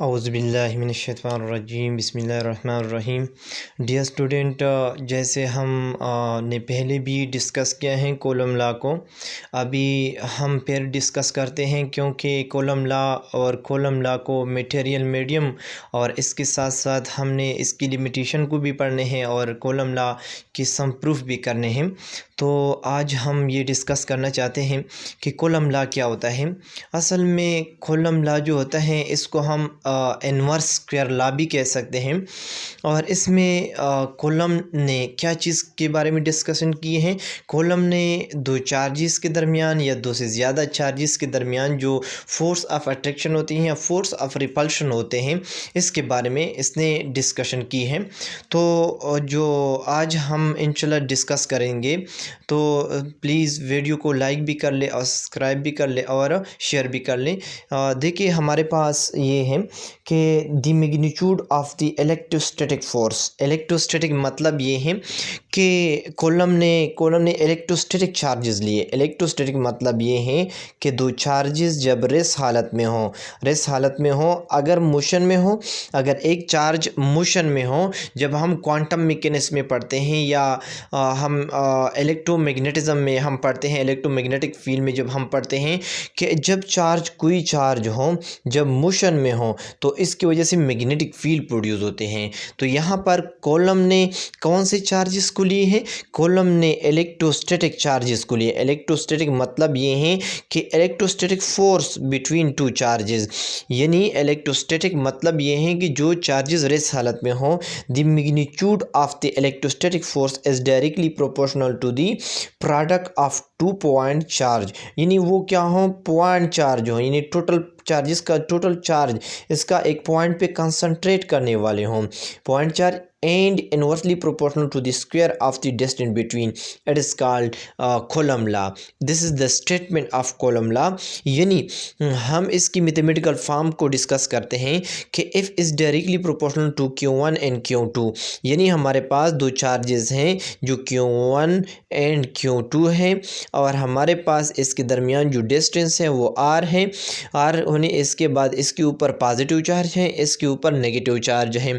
औज़ुबिल्लाहिमिनश्शैतानिर्रजीम बिस्मिल्लाहिर्रहमानिर्रहीम। Dear student, जैसे हम ने पहले भी डिस्कस किया है कॉलम लॉ को, अभी हम फिर डिस्कस करते हैं क्योंकि कॉलम लॉ और कॉलम लॉ को मटेरियल मीडियम और इसके साथ साथ हमने इसकी लिमिटेशन को भी पढ़ने हैं और कॉलम लॉ की सम प्रूफ भी करने हैं। तो आज हम ये डिस्कस करना चाहते हैं कि कॉलम लॉ क्या होता है। असल में कॉलम लॉ जो होता है इसको हम इन्वर्स स्क्वायर लॉ भी कह सकते हैं। और इसमें कॉलम ने क्या चीज़ के बारे में डिस्कशन की है। कॉलम ने दो चार्जेस के दरमियान या दो से ज़्यादा चार्जेस के दरमियान जो फोर्स ऑफ अट्रैक्शन होती हैं या फोर्स ऑफ रिपल्शन होते हैं, इसके बारे में इसने डिस्कशन की है। तो जो आज हम इंशाल्लाह डिस्कस करेंगे, तो प्लीज़ वीडियो को लाइक भी कर ले और सब्सक्राइब भी कर ले और शेयर भी कर लें। देखिए हमारे पास ये है कि the magnitude of the electrostatic force. Electrostatic मतलब ये है कि कॉलम ने इलेक्ट्रोस्टैटिक चार्जेस लिए। इलेक्ट्रोस्टैटिक मतलब ये है कि दो चार्जेस जब रेस्ट हालत में हो, अगर मोशन में हो, अगर एक चार्ज मोशन में हो, जब हम क्वांटम मैकेनिक्स में पढ़ते हैं या हम इलेक्ट्रोमैग्नेटिज्म में हम पढ़ते हैं, इलेक्ट्रोमैग्नेटिक फील्ड में जब हम पढ़ते हैं कि जब कोई चार्ज हो, जब मोशन में हो, तो इसकी वजह से मैग्नेटिक फील्ड प्रोड्यूस होते हैं। तो यहाँ पर कॉलम ने कौन से चार्जेस को लिए हैं? कॉलम ने इलेक्ट्रोस्टैटिक चार्जेस को लिए। इलेक्ट्रोस्टैटिक मतलब ये है कि electrostatic force between two charges, यानी इलेक्ट्रोस्टैटिक मतलब ये है कि जो चार्जेस रेस्ट हालत में हो, the magnitude of the electrostatic force is directly proportional to the product of two point charge. यानी वो क्या हो, पॉइंट चार्ज हो, यानी टोटल चार्जेस का टोटल चार्ज इसका एक पॉइंट पे कंसंट्रेट करने वाले हों, point charge, and inversely proportional to the square of the distance between. It is called Coulomb law. This is the statement of Coulomb law. यानी हम इसकी मैथमेटिकल फॉर्म को डिस्कस करते हैं कि F is directly proportional to Q1 and Q2। यानी हमारे पास दो चार्जेस हैं जो Q1 एंड Q2 हैं और हमारे पास इसके दरमियान जो डिस्टेंस है वो R है। R होने इसके बाद इसके ऊपर पॉजिटिव चार्ज है, इसके ऊपर नेगेटिव चार्ज है।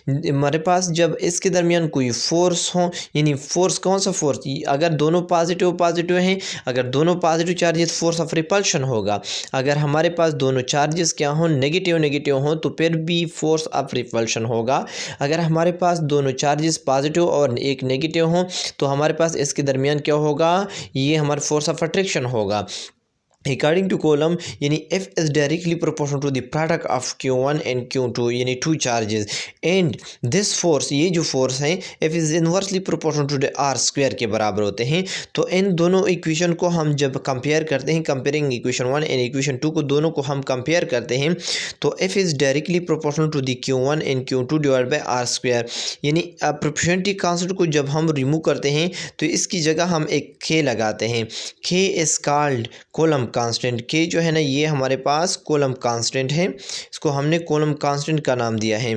हमारे पास जब इसके दरमियान कोई फोर्स हो, यानी फोर्स कौन सा फोर्स, अगर दोनों पॉजिटिव हैं, अगर दोनों positive charges, force of repulsion होगा। अगर हमारे पास दोनों चार्जेस क्या हो, नेगेटिव हो, तो फिर भी फोर्स ऑफ रिपल्शन होगा। अगर हमारे पास दोनों चार्जेस पॉजिटिव और एक नेगेटिव हो, तो हमारे पास इसके दरमियान क्या होगा, ये हमारा फोर्स ऑफ अट्रैक्शन होगा। According to column, यानी F is directly proportional to the product of Q1 and Q2, यानी two charges, and this force, ये जो फोर्स है F is inversely proportional to the R square के बराबर होते हैं। तो इन दोनों इक्वेशन को हम जब कंपेयर करते हैं, कंपेयरिंग इक्वेशन 1 एंड इक्वेशन 2 को, दोनों को हम कंपेयर करते हैं, तो F is directly proportional to the Q1 and Q2 divide by R square. यानी प्रोपोर्शनलिटी कांस्टेंट को जब हम रिमूव करते हैं तो इसकी जगह हम एक K लगाते हैं। K is called column constant. के जो है ना, ये हमारे पास कॉलम कांस्टेंट है, इसको हमने कॉलम कांस्टेंट का नाम दिया है।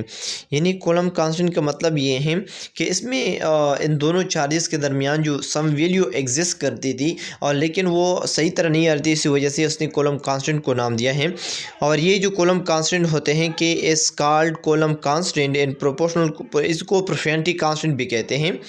यानी कॉलम कांस्टेंट का मतलब ये है कि इसमें इन दोनों चार्जेस के दरमियान जो सम वैल्यू एग्जिस्ट करती थी और लेकिन वो सही तरह नहीं आ रही थी, इसी वजह से उसने कॉलम कांस्टेंट को नाम दिया है। और ये जो कॉलम कांस्टेंट होते हैं कि इस called column constant in proportional, इसको प्रोपोर्शनलिटी कांस्टेंट भी कहते हैं।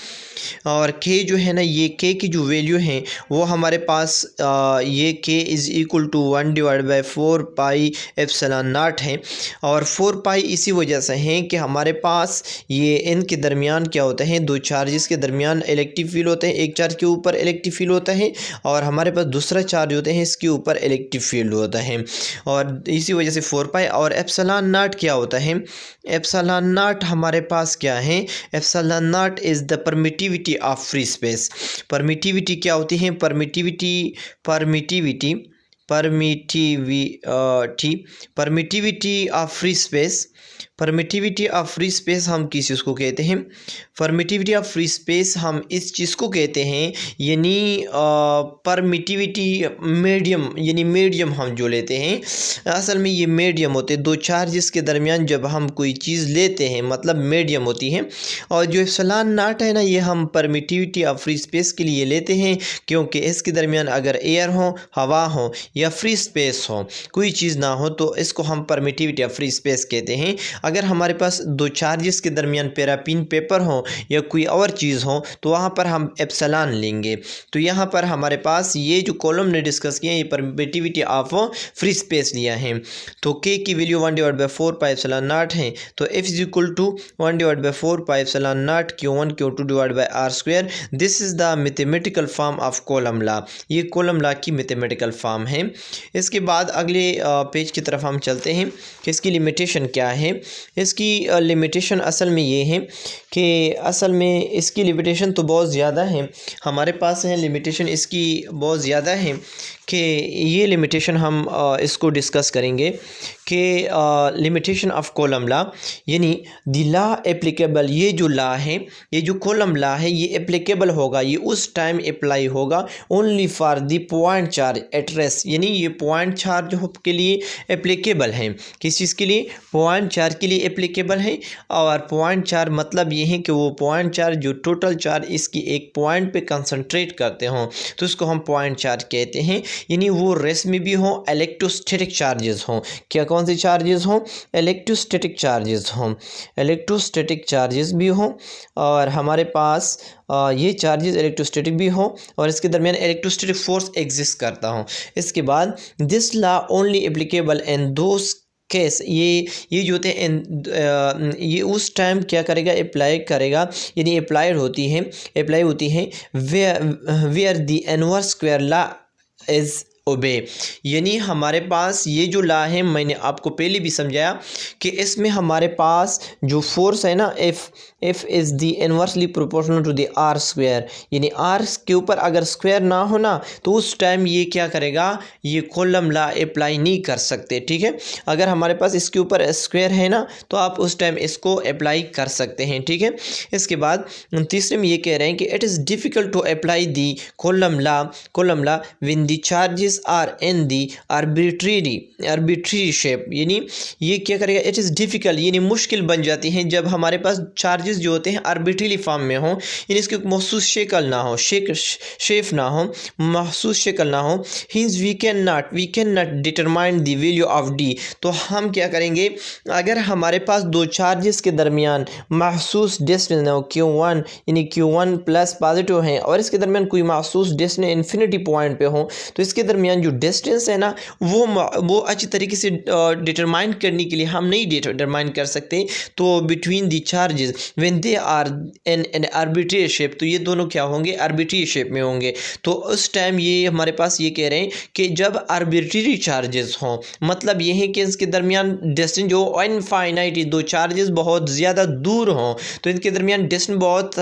और के जो है ना, ये के की जो वैल्यू है वो हमारे पास ये k is equal to 1 divide by 4 pi epsilon naught है। और 4 पाई इसी वजह से है कि हमारे पास ये इनके दरमियान क्या होता है, दो चार्जेस के दरमियान इलेक्ट्रिक फील्ड होते हैं। एक चार्ज के ऊपर इलेक्ट्रिक फील्ड होता है और हमारे पास दूसरा चार्ज होते हैं, इसके ऊपर इलेक्ट्रिक फील्ड होता है, और इसी वजह से 4 पाई। और एप्सिलॉन नॉट क्या होता है, एप्सिलॉन नॉट हमारे पास क्या है, epsilon not is the permittivity of free space. Permittivity क्या होती है, permittivity of free space. Permittivity of free space हम किस चीज़ को कहते हैं? परमिटिविटी ऑफ फ्री स्पेस हम इस चीज़ को कहते हैं, यानी परमिटिविटी मीडियम, यानी मीडियम हम जो लेते हैं, असल में ये मीडियम होते हैं दो चार्जेस के दरमियान जब हम कोई चीज़ लेते हैं, मतलब मीडियम होती है। और जो एप्सिलॉन नॉट है ना, ये हम परमिटिविटी ऑफ फ्री स्पेस के लिए लेते हैं, क्योंकि इसके दरमियान अगर एयर हो, हवा हो या फ्री स्पेस हो, कोई चीज़ ना हो, तो इसको हम परमिटिविटी ऑफ फ्री स्पेस कहते हैं। अगर हमारे पास दो चार्जेस के दरमियान पैराफिन पेपर हो या कोई और चीज़ हो, तो वहाँ पर हम एप्सिलॉन लेंगे। तो यहाँ पर हमारे पास ये जो कॉलम ने डिस्कस किया, ये परमिटिविटी ऑफ फ्री स्पेस लिया है। तो के की वैल्यू 1/4 पाई एप्सिलॉन नॉट है, तो F is equal to 1/4 pi epsilon naught Q1 Q2 divide by r square. This is the mathematical form of Coulomb law. ये कॉलम लॉ की mathematical form है। इसके बाद अगले पेज की तरफ हम चलते हैं कि इसकी लिमिटेशन क्या है। इसकी लिमिटेशन असल में ये है कि असल में इसकी लिमिटेशन तो बहुत ज़्यादा है, हमारे पास है लिमिटेशन इसकी बहुत ज़्यादा है कि ये लिमिटेशन हम इसको डिस्कस करेंगे कि लिमिटेशन ऑफ कॉलम लॉ, यानी द लॉ एप्लीकेबल, ये जो लॉ है, ये जो कॉलम लॉ है, ये एप्लीकेबल होगा, ये उस टाइम अप्लाई होगा only for the point charge at rest, यानी ये पॉइंट चार्ज के लिए एप्लीकेबल है। किस चीज़ के लिए? पॉइंट चार्ज के लिए एप्लीकेबल है। और पॉइंट चार्ज मतलब ये है कि वो पॉइंट चार्ज जो टोटल चार्ज इसकी एक पॉइंट पे कंसंट्रेट करते हों, तो इसको हम पॉइंट चार्ज कहते हैं। यानी वो रेस्ट में भी हों, इलेक्ट्रोस्टैटिक चार्जेस हों। क्या कौन से चार्जेस हों? इलेक्ट्रोस्टैटिक चार्जेस हों, इलेक्ट्रोस्टैटिक चार्जेस भी हों, और हमारे पास ये चार्जेस इलेक्ट्रोस्टैटिक भी हो और इसके दरमियान इलेक्ट्रोस्टैटिक फोर्स एग्जिस्ट करता हो। इसके बाद this law only applicable in those case, ये जो होते हैं ये उस टाइम क्या करेगा? अप्लाई करेगा, यानी अप्लाई होती है where the inverse square law is obey. यानी हमारे पास ये जो लॉ है, मैंने आपको पहले भी समझाया कि इसमें हमारे पास जो फोर्स है ना, F is the inversely proportional to the r square, यानी आर के ऊपर अगर स्क्वायर ना हो ना, तो उस टाइम ये क्या करेगा? ये कॉलम लॉ अप्लाई नहीं कर सकते। ठीक है, अगर हमारे पास इसके ऊपर स्क्वायर है ना, तो आप उस टाइम इसको अप्लाई कर सकते हैं। ठीक है, इसके बाद तीसरे में ये कह रहे हैं कि it is difficult to apply the Coulomb law when the charges are in the arbitrary shape, यानी ये क्या करेगा? इट इज़ डिफ़िकल्ट, यानी मुश्किल बन जाती हैं जब हमारे पास चार्जेस जो होते हैं आर्बिट्रीली फॉर्म में हों, यानी इसकी महसूस शक्ल ना हो, शेप ना हो, महसूस शक्ल ना हो। Hence we can not determine the value of D. तो हम क्या करेंगे? अगर हमारे पास दो चार्जेस के दरमियान महसूस डिस्टेंस ना हो, Q1 यानी Q1 प्लस पॉजिटिव है, और इसके दरमियान कोई महसूस डिस्टेंस इन्फिनिटी पॉइंट पे हो, तो इसके दरमियान जो डिस्टेंस है ना, वो अच्छी तरीके से डिटरमाइन करने के लिए हम नहीं डिटरमाइन कर सकते। तो between the charges when they are in an arbitrary shape, तो ये दोनों क्या होंगे? आर्बिट्री शेप में होंगे। तो उस टाइम ये हमारे पास ये कह रहे हैं कि जब आर्बिट्री चार्जेस हों, मतलब ये है कि इसके दरमियान डिस्टेंस जो इनफाइनाइट, दो चार्जेस बहुत ज़्यादा दूर हों, तो इनके दरमियान डिस्टेंस बहुत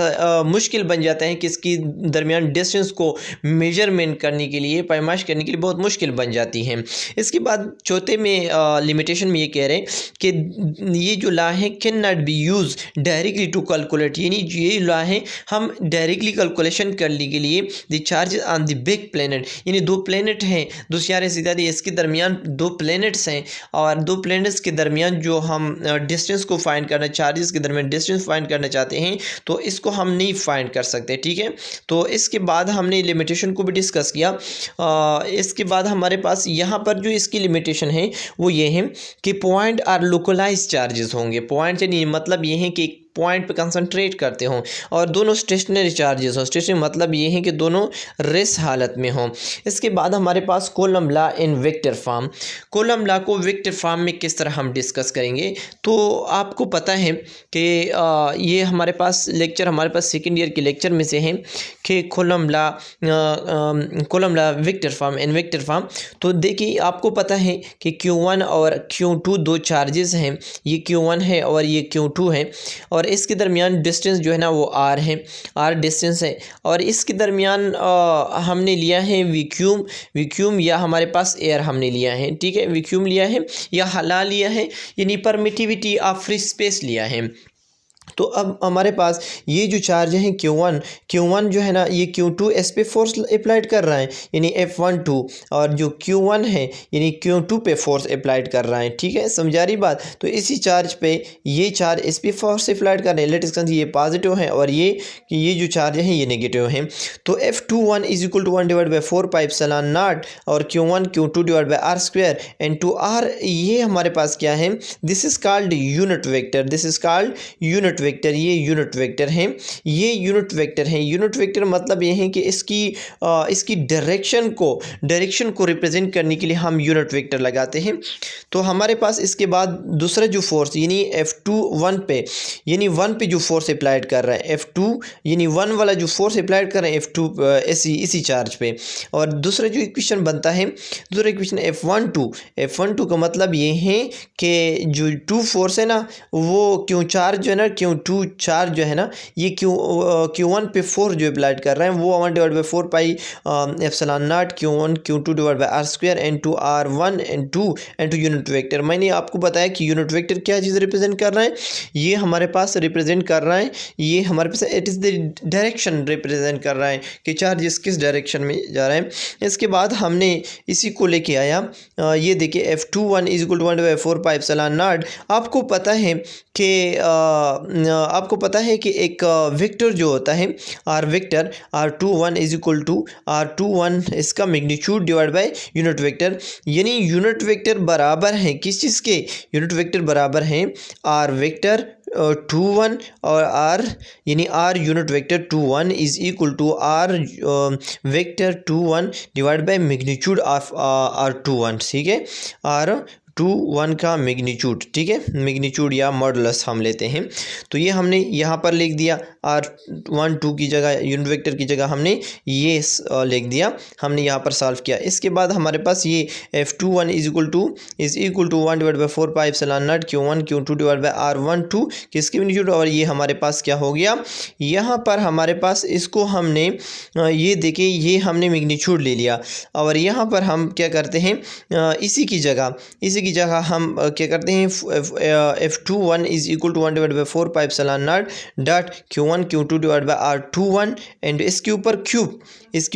मुश्किल बन जाता है कि इसकी दरमियान डिस्टेंस को मेजरमेंट करने के लिए, पैमाइश करने के लिए बहुत मुश्किल बन जाती हैं। इसके बाद चौथे में लिमिटेशन में ये कह रहे हैं कि ये जो लॉ है can not be use directly to calculate, यानी ये लॉ है हम डायरेक्टली कैलकुलेशन करने के लिए the charges on the big planet, यानी दो प्लेनेट हैं, दो सितारे सितारे, इसके दरमियान दो प्लेनेट्स हैं, और दो प्लेनेट्स के दरमियान जो हम डिस्टेंस को फाइंड करना, चार्जेस के दरमियान डिस्टेंस फाइंड करना चाहते हैं, तो इसको हम नहीं फाइंड कर सकते। ठीक है, तो इसके बाद हमने लिमिटेशन को भी डिस्कस किया। इसके बाद हमारे पास यहाँ पर जो इसकी लिमिटेशन है वो ये है कि पॉइंट आर लोकलाइज चार्जेस होंगे। पॉइंट यानी मतलब ये है कि पॉइंट पे कंसंट्रेट करते हों, और दोनों स्टेशनरी चार्जेस हों। स्टेशनरी मतलब ये है कि दोनों रेस्ट हालत में हों। इसके बाद हमारे पास Coulomb law in vector form. Coulomb law को वेक्टर फॉर्म में किस तरह हम डिस्कस करेंगे? तो आपको पता है कि ये हमारे पास लेक्चर, हमारे पास सेकेंड ईयर के लेक्चर में से है कि column law vector form in vector form. तो देखिए, आपको पता है कि Q1 और Q2 दो चार्जेस हैं, ये Q1 है और ये Q2 है, और और इसके दरमियान डिस्टेंस जो है ना वो आर है, आर डिस्टेंस है। और इसके दरमियान हमने लिया है वैक्यूम या हमारे पास एयर हमने लिया है, ठीक है। वैक्यूम लिया है या हला लिया है, यानी परमिटिविटी ऑफ फ्री स्पेस लिया है। तो अब हमारे पास ये जो चार्ज है Q1 जो है ना ये Q2 इस पे फोर्स अप्लाइड कर रहा है, यानी F12, और जो Q1 है यानी Q2 पे फोर्स अप्लाइड कर रहा है, ठीक है, समझा रही बात। तो इसी चार्ज पे ये चार्ज इस पे फोर्स अप्लाइड कर रहे हैं। लेट्स ये पॉजिटिव है और ये जो चार्ज है ये नेगेटिव है। तो F21 इज इक्वल टू 1/4πε0 और Q1 Q2 divide by r square and two r, ये हमारे पास क्या है, this is called unit vector, this is called unit vector. ये यूनिट वेक्टर है, ये यूनिट वेक्टर है। यूनिट वेक्टर मतलब ये है कि इसकी डायरेक्शन को रिप्रेजेंट करने के लिए हम यूनिट वेक्टर लगाते हैं। तो हमारे पास इसके बाद दूसरा जो फोर्स यानी F21 पे, यानी 1 पे जो फोर्स अप्लाइड कर रहा है, F2 यानी 1 वाला जो फोर्स अप्लाइड कर रहे हैं F2 इसी चार्ज पे। और दूसरा जो इक्वेशन बनता है, दूसरा इक्वेशन F12 का मतलब ये है कि जो 2 फोर्स है ना वो क्यों चार्ज जो है ना Q2 चार्ज जो है ना ये Q1 पे फोर्स जो अप्लाइड कर रहे हैं वो 1/4πε0 Q1 Q2 divide by r square and two R1 and two unit vector. मैंने आपको बताया कि यूनिट वेक्टर क्या चीज़ रिप्रेजेंट कर रहा है, ये हमारे पास रिप्रेजेंट कर रहा है, ये हमारे पास it is the direction represent कर रहा है कि चार्ज किस डायरेक्शन में जा रहा है। इसके बाद हमने इसी को लेके आया, ये देखिए F21 इज इक्वल टू 1/4πε0। आपको पता है कि एक वेक्टर जो होता है r vector R21 is equal to R21 इसका magnitude divide by unit vector, यानी यूनिट वेक्टर बराबर है किस चीज़ के, यूनिट वेक्टर बराबर है आर वेक्टर 21 और आर यानी r unit vector 21 is equal to r vector 21 divide by magnitude of R21, ठीक है, R21 का मैग्नीट्यूड, ठीक है, मैग्नीट्यूड या मॉडुलस हम लेते हैं। तो ये हमने यहाँ पर लिख दिया R12 की जगह, यूनिट वेक्टर की जगह हमने ये लिख दिया, हमने यहाँ पर सॉल्व किया। इसके बाद हमारे पास ये F21 is equal to 1/4πε0 Q1 Q2 divide by R12 किसकी मैग्नीट्यूड, और ये हमारे पास क्या हो गया, यहाँ पर हमारे पास इसको हमने ये देखिए ये हमने मैग्नीट्यूड ले लिया, और यहाँ पर हम क्या करते हैं इसी की जगह हम क्या करते हैं F21 is equal to 1/4πε0 dot Q1 Q2 divide by R21 and इसके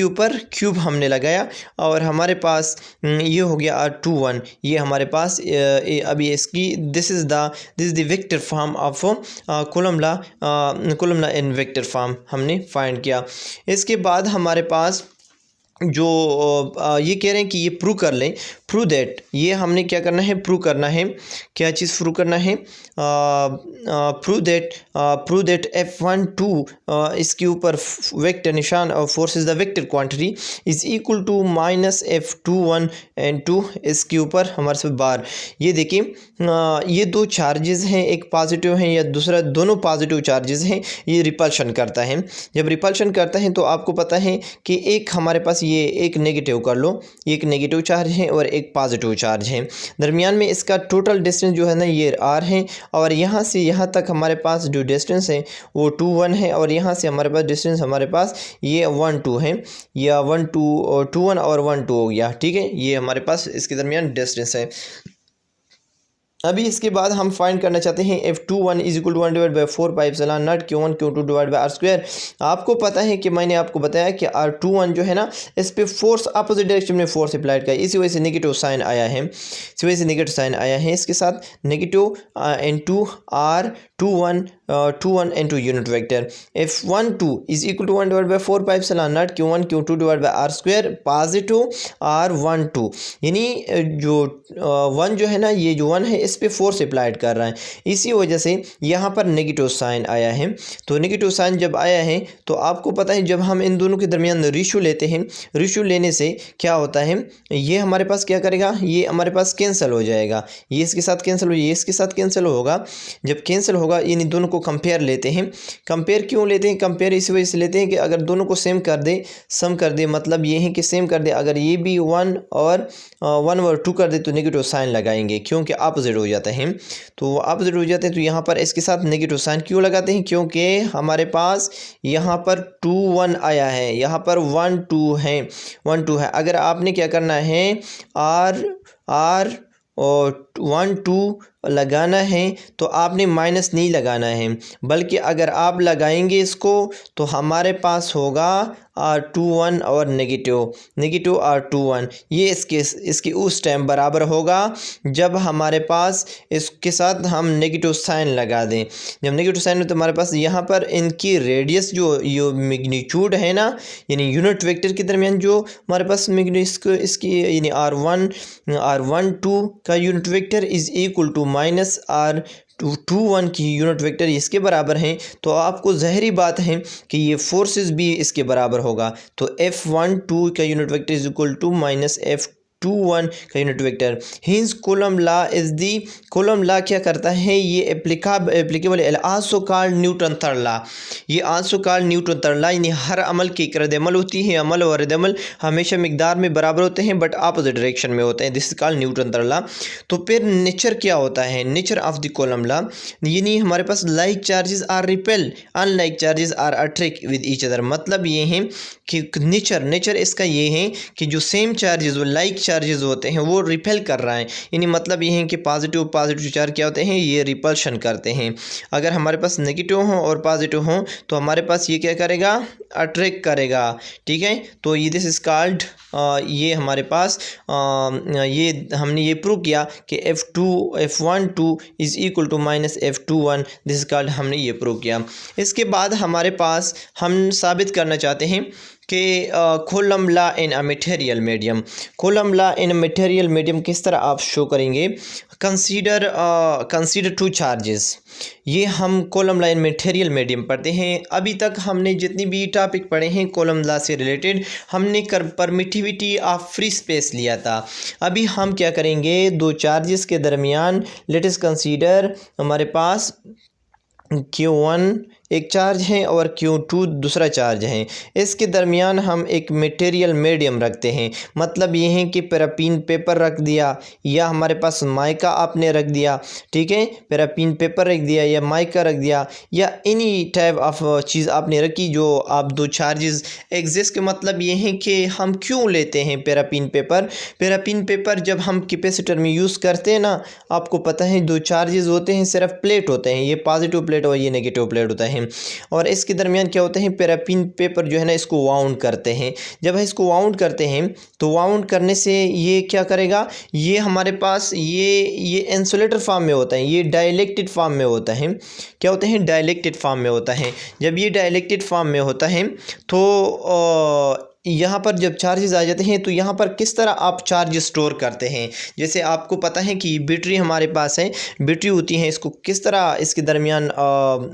ऊपर क्यूब हमने लगाया, और हमारे पास ये हो गया R21। ये हमारे पास अभी इसकी this is the vector form of column in vector form हमने फाइंड किया। इसके बाद हमारे पास जो ये कह रहे हैं कि ये प्रूव दैट, ये हमने क्या करना है, प्रूव करना है, क्या चीज़ प्रूव करना है, प्रूव दैट F12 इसके ऊपर वेक्टर निशान और force is the vector quantity is equal to minus F21 and 2 इसके ऊपर हमारे साथ बार। ये देखिए ये दो चार्जेस हैं, एक पॉजिटिव है या दूसरा, दोनों पॉजिटिव चार्जेस हैं, ये रिपल्शन करता है। जब रिपल्शन करता है तो आपको पता है कि एक हमारे पास ये एक नेगेटिव कर लो, एक नेगेटिव चार्ज है और एक पॉजिटिव चार्ज है, दरमियान में इसका टोटल डिस्टेंस जो है ना ये R है, और यहाँ से यहाँ तक हमारे पास जो डिस्टेंस है वो 2-1 है, और यहाँ से हमारे पास डिस्टेंस हमारे पास ये 1-2 है, या 1-2 और 1-2 हो गया, ठीक है, ये हमारे पास इसके दरमियान डिस्टेंस है। अभी इसके बाद हम फाइंड करना चाहते हैं F21 is equal to 1/4πε0 Q1 Q2 divide by r square. आपको पता है कि मैंने आपको बताया कि R21 जो है ना इस पे फोर्स अपोजिट डायरेक्शन में फोर्स अप्लाइड का, इसी वजह से नेगेटिव साइन आया है, इसके साथ negative into R21 into unit vector. F12 is equal to 1/4πε0 Q1 Q2 divide by r square positive R12, यानी जो 1 जो है ना ये जो 1 है इस पे फोर्स अप्लाइड कर रहा है, इसी वजह से यहाँ पर नेगेटिव साइन आया है। तो नेगेटिव साइन जब आया है तो आपको पता है जब हम इन दोनों के दरमियान रेशियो लेते हैं, रेशियो लेने से क्या होता है, ये हमारे पास क्या करेगा, ये हमारे पास कैंसिल हो जाएगा, ये इसके साथ कैंसिल हो, ये इसके साथ कैंसिल होगा, जब कैंसिल होगा इन दोनों को कंपेयर लेते हैं। कंपेयर क्यों लेते हैं? कंपेयर इस वजह से लेते हैं कि अगर दोनों को सेम कर दे, सम कर दे, मतलब ये है कि सेम कर दे, अगर ये भी 1 और 2 कर दे तो नेगेटिव साइन लगाएंगे, क्योंकि अपोजिट हो जाता है। तो अपोजिट हो जाते हैं, तो यहाँ पर इसके साथ नेगेटिव साइन क्यों लगाते हैं? क्योंकि हमारे पास यहाँ पर 2 1 आया है, यहाँ पर 1 2 है, 1 2 है। अगर आपने क्या करना है, आर और 1 2 लगाना है तो आपने माइनस नहीं लगाना है, बल्कि अगर आप लगाएंगे इसको तो हमारे पास होगा R21 और नेगेटिव R21। ये इसके उस टाइम बराबर होगा जब हमारे पास इसके साथ हम नेगेटिव साइन लगा दें। जब नेगेटिव साइन हो तो हमारे पास यहाँ पर इनकी रेडियस जो मैग्नीट्यूड है ना, यानी यूनिट वेक्टर के दरमियान जो हमारे पास इसकी यानी R12 का unit vector is equal to minus R21 की यूनिट वेक्टर इसके बराबर हैं। तो आपको ज़ाहिरी बात है कि ये फोर्सेस भी इसके बराबर होगा। तो F12 का unit vector is equal to minus F21 का unit vector. Hence Coulomb law is the, Coulomb law क्या करता है, ये applicable also called Newton third law. ये also called Newton third law, यानी हर अमल की एक रद्द-ए-अमल होती है। अमल और रद्द-ए-अमल हमेशा मिकदार में बराबर होते हैं बट अपोजिट डायरेक्शन में होते हैं। This is called Newton third law. तो फिर नेचर क्या होता है? Nature of the Coulomb law, यानी हमारे पास like charges are repel, unlike charges are attract with each other. मतलब ये है कि नेचर इसका ये है कि जो सेम चार्जेस, वो लाइक चार्जेस होते हैं, वो रिपेल कर रहा है। यानी मतलब ये है कि पॉजिटिव चार्ज क्या होते हैं, ये रिपल्शन करते हैं। अगर हमारे पास नेगेटिव हो और पॉजिटिव हो तो हमारे पास ये क्या करेगा, अट्रैक्ट करेगा। ठीक है, तो ये दिस इज कॉल्ड, ये हमारे पास ये हमने ये प्रूव किया कि F12 is equal to minus F21। This is called, हमने ये प्रूव किया। इसके बाद हमारे पास हम साबित करना चाहते हैं कि coulomb law in a material medium. Coulomb law in a material medium किस तरह आप शो करेंगे? Consider two charges. ये हम coulomb law in material medium पढ़ते हैं। अभी तक हमने जितनी भी टॉपिक पढ़े हैं कूलम लॉ से रिलेटेड, हमने परमिटिविटी ऑफ फ्री स्पेस लिया था। अभी हम क्या करेंगे, दो चार्जेस के दरमियान लेट अस कंसीडर हमारे पास Q1 एक चार्ज है और Q2 दूसरा चार्ज है। इसके दरमियान हम एक मटेरियल मीडियम रखते हैं। मतलब ये है कि पैराफीन पेपर रख दिया या हमारे पास माइका आपने रख दिया। ठीक है, पैराफीन पेपर रख दिया या माइका रख दिया या एनी टाइप ऑफ चीज़ आपने रखी जो आप दो चार्जेस एग्जिस्ट के। मतलब ये है कि हम क्यों लेते हैं पैराफीन पेपर? पैराफीन पेपर जब हम कैपेसिटर में यूज़ करते हैं ना, आपको पता है दो चार्जेस होते हैं, सिर्फ प्लेट होते हैं, ये पॉजिटिव प्लेट और ये नेगेटिव प्लेट होता है। और इसके दरमियान क्या होते हैं, पैराफीन पेपर जो है ना, इसको वाउंड करते हैं। जब इसको वाउंड करते हैं तो वाउंड करने से ये क्या करेगा, ये हमारे पास ये इंसुलेटर फॉर्म में होता है, ये डाइलेक्टेड फॉर्म में होता है। क्या होते हैं? डाइलेक्टेड फॉर्म में होता है। जब ये डाइलेक्टेड फॉर्म में होता है तो यहाँ पर जब चार्जेस आ जाते हैं तो यहाँ पर किस तरह आप चार्ज स्टोर करते हैं? जैसे आपको पता है कि बैटरी हमारे पास है, बैटरी होती है, इसको किस तरह इसके दरमियान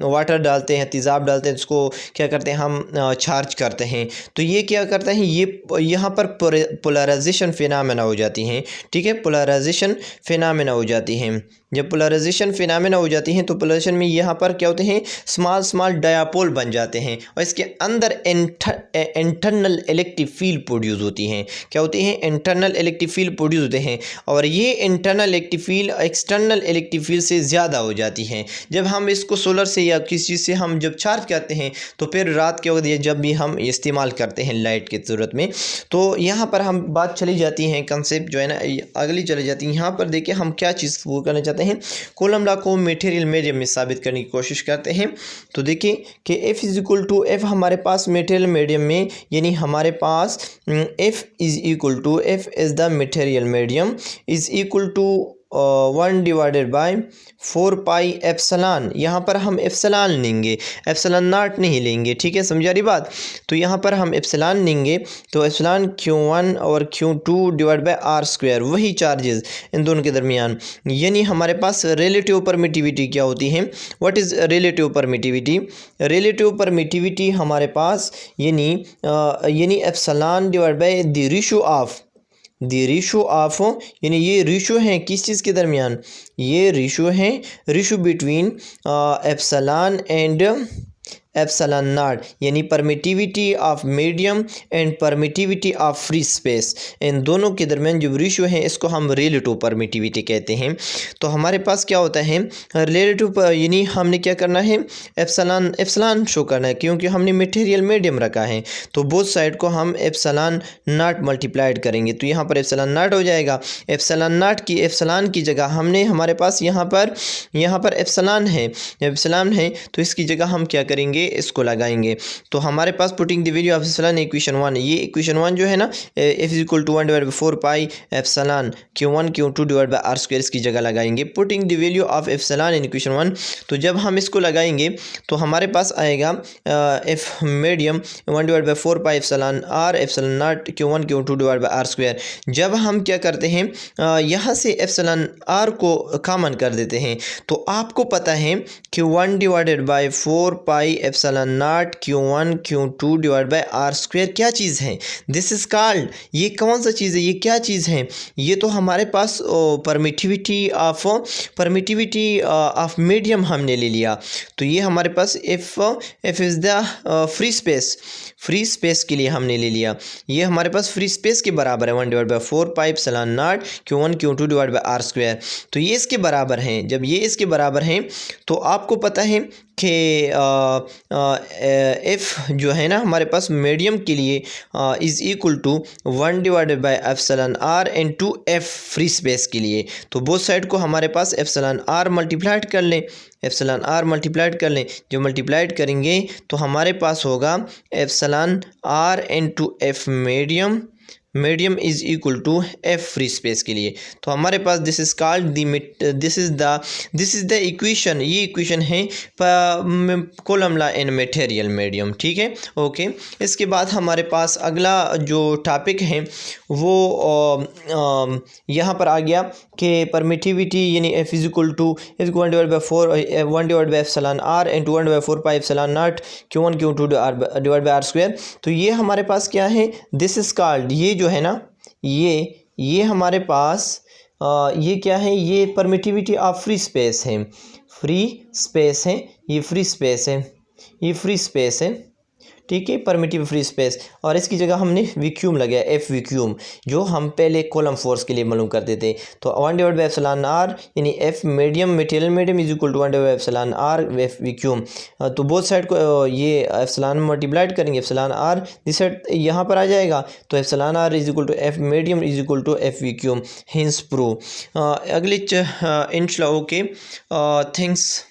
वाटर डालते हैं, तेज़ाब डालते हैं, इसको क्या करते हैं हम, चार्ज करते हैं। तो ये क्या करता है, ये यहाँ पर पोलराइजेशन फिनोमेना हो जाती हैं। ठीक है, पोलराइजेशन फिनोमेना हो जाती हैं। जब पोलराइजेशन फिनोमेना हो जाती हैं तो पोलराइजेशन में यहाँ पर क्या होते हैं, स्मॉल डायापोल बन जाते हैं और इसके अंदर इंटरनल इलेक्ट्रिक फील्ड प्रोड्यूस होती हैं। क्या होती हैं? इंटरनल इलेक्ट्रिक फील्ड प्रोड्यूस होते हैं और ये internal electric field external electric field से ज़्यादा हो जाती हैं। जब हम इसको सोलर से या किसी चीज़ से हम जब चार्ज करते हैं तो फिर रात क्या होती है, जब भी हम इस्तेमाल करते हैं लाइट की ज़रूरत में, तो यहाँ पर हम बात चली जाती है, कंसेप्ट जो है ना अगली चली जाती है। यहाँ पर देखिए हम क्या चीज़ वो करना चाहते हैं, कूलम लॉ को मटेरियल मीडियम में साबित करने की कोशिश करते हैं। तो देखिए कि F is equal to F हमारे पास मटेरियल मीडियम में, यानी हमारे पास F is equal to F is the material medium is equal to 1 divided by 4 pi epsilon. यहाँ पर हम एप्सिलॉन लेंगे, एप्सिलॉन नॉट नहीं लेंगे। ठीक है, समझा रही बात? तो यहाँ पर हम एप्सिलॉन लेंगे तो एप्सिलॉन Q1 और Q2 divide by R square, वही चार्जेस इन दोनों के दरमियान। यानी हमारे पास रिलेटिव परमिटिविटी क्या होती है? What is relative permittivity? Relative permittivity हमारे पास यानी epsilon divide by the ratio of the ratio of, यानी ये रेशो है किस चीज़ के दरमियान, ये रेशो है, ratio between epsilon and epsilon naught, यानी permittivity of medium and permittivity of free space, इन दोनों के दरमियान जो रेशो है इसको हम रिलेटिव परमिटिविटी कहते हैं। तो हमारे पास क्या होता है रिलेटिव, यानी हमने क्या करना है, एप्सिलॉन शो करना है, क्योंकि हमने मटेरियल मीडियम रखा है तो बोथ साइड को हम एप्सिलॉन नॉट मल्टीप्लाइड करेंगे, तो यहाँ पर एप्सिलॉन नॉट हो जाएगा। एप्सिलॉन की जगह हमने, हमारे पास यहाँ पर एप्सिलॉन है तो इसकी जगह हम क्या करेंगे, इसको लगाएंगे। तो हमारे पास putting the value of epsilon equation 1, ये इक्वेशन 1 जो है ना, F equal to 1/4 pi epsilon Q1 Q2 divide by R square, इसकी जगह लगाएंगे। Putting the value of epsilon in equation 1, तो जब हम इसको लगाएंगे तो हमारे पास आएगा F medium 1/4 pi epsilon R epsilon naught Q1 Q2 divide by R square. जब हम क्या करते हैं, यहाँ से एप्सिलॉन R को कॉमन कर देते हैं, तो आपको पता है कि 1/4 pi epsilon naught Q1 Q2 divide by R square क्या चीज़ है, दिस इज़ कॉल्ड, ये कौन सा चीज़ है, ये क्या चीज़ है, ये तो हमारे पास परमिटिविटी ऑफ मीडियम हमने ले लिया। तो ये हमारे पास F is the free space के लिए हमने ले लिया, ये हमारे पास फ्री स्पेस के बराबर है 1/4 pi epsilon naught Q1 Q2 divide by R square. तो ये इसके बराबर हैं, जब ये इसके बराबर हैं तो आपको पता है कि F जो है ना हमारे पास मीडियम के लिए is equal to 1/4 into F free space के लिए। तो बोथ साइड को हमारे पास एप्सिलॉन R मल्टीप्लाइड कर लें, जो मल्टीप्लाइड करेंगे तो हमारे पास होगा epsilon R into F medium is equal to F free space के लिए। तो हमारे पास this is called this is the equation, ये इक्वेशन है Coulomb law in material medium, ठीक है, ओके। इसके बाद हमारे पास अगला जो टॉपिक है वो यहाँ पर आ गया कि परमिटिविटी, यानी F is equal to 1/4 epsilon R into 1/4 pi epsilon naught Q1 Q2 divide by R square. तो ये हमारे पास क्या है, दिस इज़ कॉल्ड, ये जो है ना, ये हमारे पास ये क्या है, ये परमिटिविटी ऑफ फ्री स्पेस है, ये फ्री स्पेस है, ठीक है, परमिटिव फ्री स्पेस। और इसकी जगह हमने वैक्यूम लगाया, F वैक्यूम, जो हम पहले कॉलम फोर्स के लिए मालूम करते थे। तो 1/एप्सिलॉन R यानी F material medium is equal to 1/एप्सिलॉन R F वैक्यूम। तो बोथ साइड को ये एप्सिलॉन मल्टीप्लाइड करेंगे, एप्सिलॉन R दिस साइड यहाँ पर आ जाएगा, तो epsilon R is equal to F medium is equal to F vacuum, hence prove. अगले इंशाल्लाह, ओके, थैंक्स।